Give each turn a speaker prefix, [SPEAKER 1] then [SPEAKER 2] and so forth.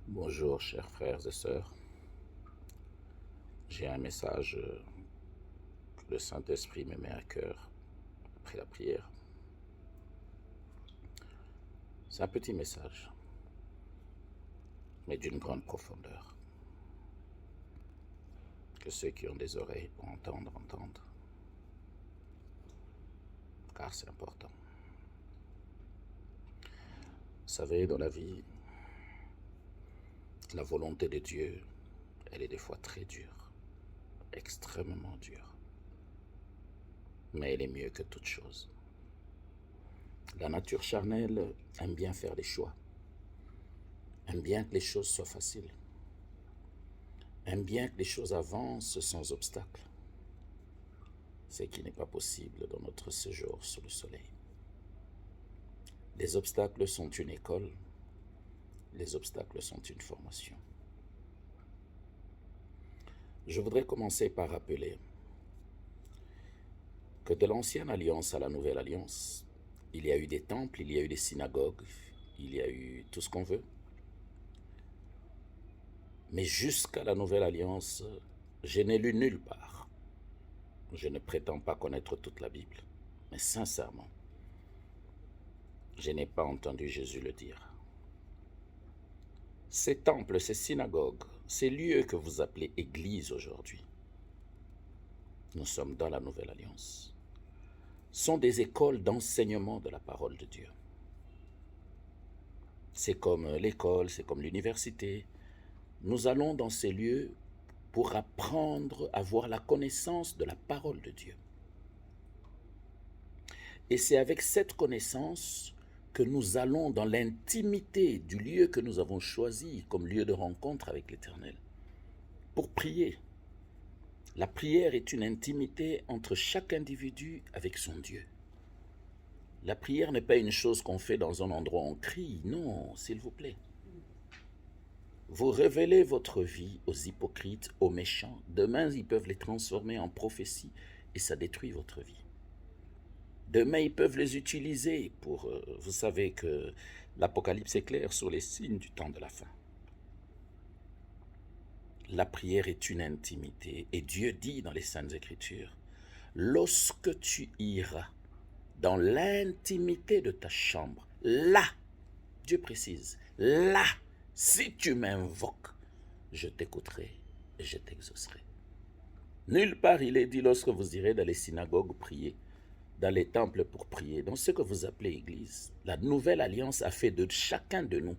[SPEAKER 1] Bonjour chers frères et sœurs, j'ai un message que le Saint-Esprit me met à cœur après la prière. C'est un petit message, mais d'une grande profondeur. Que ceux qui ont des oreilles pour entendre, entendent, car c'est important. Vous savez, dans la vie, la volonté de Dieu, elle est des fois très dure, extrêmement dure. Mais elle est mieux que toute chose. La nature charnelle aime bien faire des choix, aime bien que les choses soient faciles, aime bien que les choses avancent sans obstacle, ce qui n'est pas possible dans notre séjour sous le soleil. Les obstacles sont une école, les obstacles sont une formation. Je voudrais commencer par rappeler que de l'ancienne alliance à la nouvelle alliance, il y a eu des temples, il y a eu des synagogues, il y a eu tout ce qu'on veut. Mais jusqu'à la nouvelle alliance, je n'ai lu nulle part. Je ne prétends pas connaître toute la Bible, mais sincèrement, je n'ai pas entendu Jésus le dire. Ces temples, ces synagogues, ces lieux que vous appelez églises aujourd'hui, nous sommes dans la nouvelle alliance, sont des écoles d'enseignement de la parole de Dieu. C'est comme l'école, c'est comme l'université. Nous allons dans ces lieux pour apprendre à avoir la connaissance de la parole de Dieu. Et c'est avec cette connaissance que nous allons dans l'intimité du lieu que nous avons choisi comme lieu de rencontre avec l'Éternel, pour prier. La prière est une intimité entre chaque individu avec son Dieu. La prière n'est pas une chose qu'on fait dans un endroit où on crie, non, s'il vous plaît. Vous révélez votre vie aux hypocrites, aux méchants. Demain, ils peuvent les transformer en prophétie et ça détruit votre vie. Demain, ils peuvent les utiliser pour... vous savez que l'Apocalypse est clair sur les signes du temps de la fin. La prière est une intimité et Dieu dit dans les Saintes Écritures, lorsque tu iras dans l'intimité de ta chambre, là, Dieu précise, là, si tu m'invoques, je t'écouterai et je t'exaucerai. Nulle part il est dit lorsque vous irez dans les synagogues prier, dans les temples pour prier, dans ce que vous appelez église. La nouvelle alliance a fait de chacun de nous